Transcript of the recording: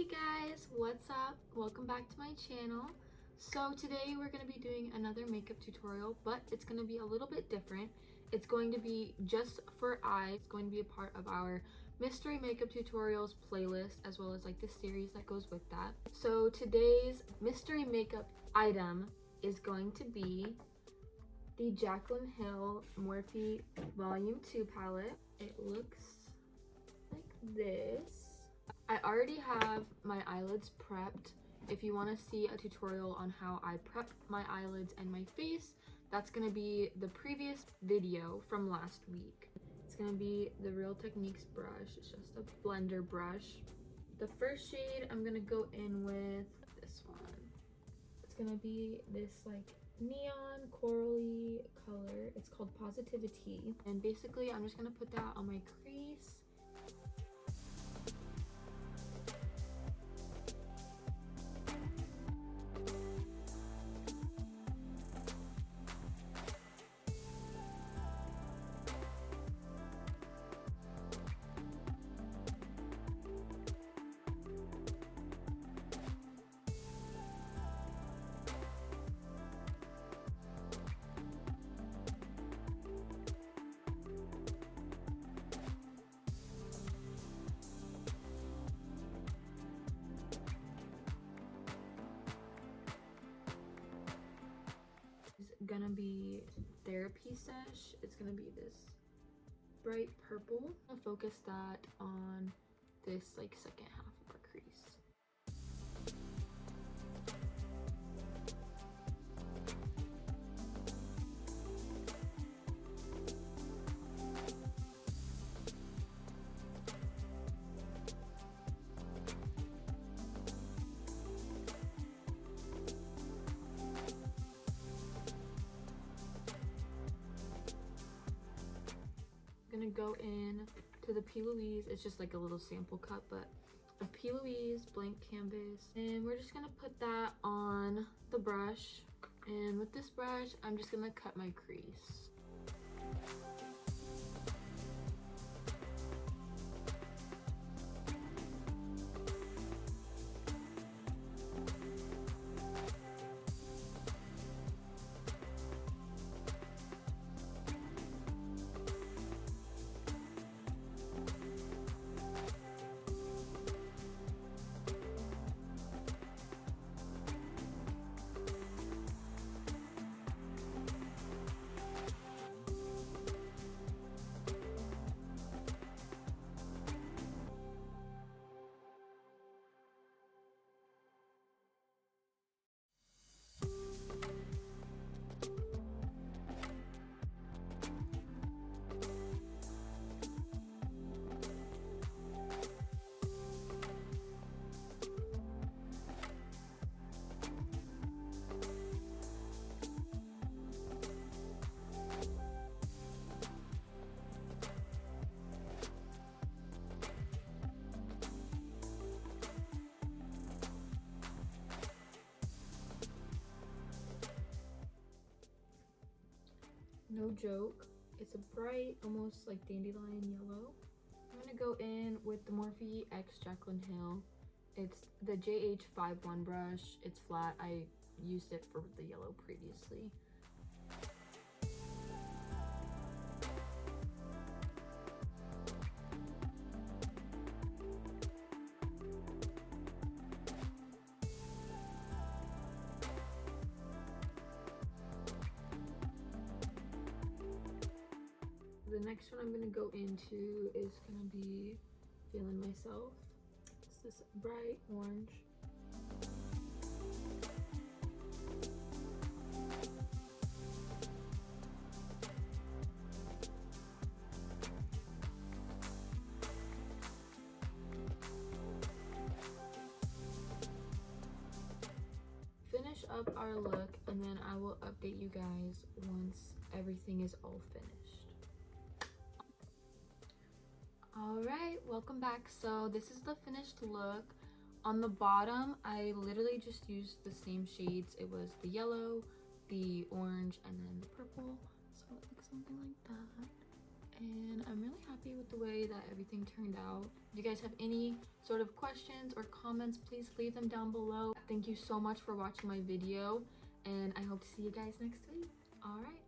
Hey guys, what's up? Welcome back to my channel. So today we're going to be doing another makeup tutorial, but it's going to be a little bit different. It's going to be just for eyes. It's going to be a part of our mystery makeup tutorials playlist, as well as like the series that goes with that. So today's mystery makeup item is going to be the Jaclyn Hill Morphe Volume 2 palette. It looks like this. I already have my eyelids prepped. If you want to see a tutorial on how I prep my eyelids and my face, that's going to be the previous video from last week. It's going to be the Real Techniques brush. It's just a blender brush. The first shade I'm going to go in with this one. It's going to be this like neon corally color. It's called Positivity. And basically I'm just going to put that on my crease. Is gonna be Therapy Sesh. It's gonna be this bright purple. I'll focus that on this like second half of our crease. Gonna go in to the P. Louise. It's just like a little sample cut, but a P. Louise blank canvas, and we're just gonna put that on the brush. And with this brush I'm just gonna cut my crease. No joke, it's a bright, almost like dandelion yellow. I'm gonna go in with the Morphe X Jaclyn Hill. It's the JH51 brush. It's flat. I used it for the yellow previously. The next one I'm gonna go into is gonna be Feeling Myself. It's this bright orange. Finish up our look, and then I will update you guys once everything is all finished. All right, welcome back. So this is the finished look. On the bottom I literally just used the same shades. It was the yellow, the orange, and then the purple. So it looks something like that. and I'm really happy with the way that everything turned out. If you guys have any sort of questions or comments, please leave them down below. Thank you so much for watching my video, and I hope to see you guys next week. All right.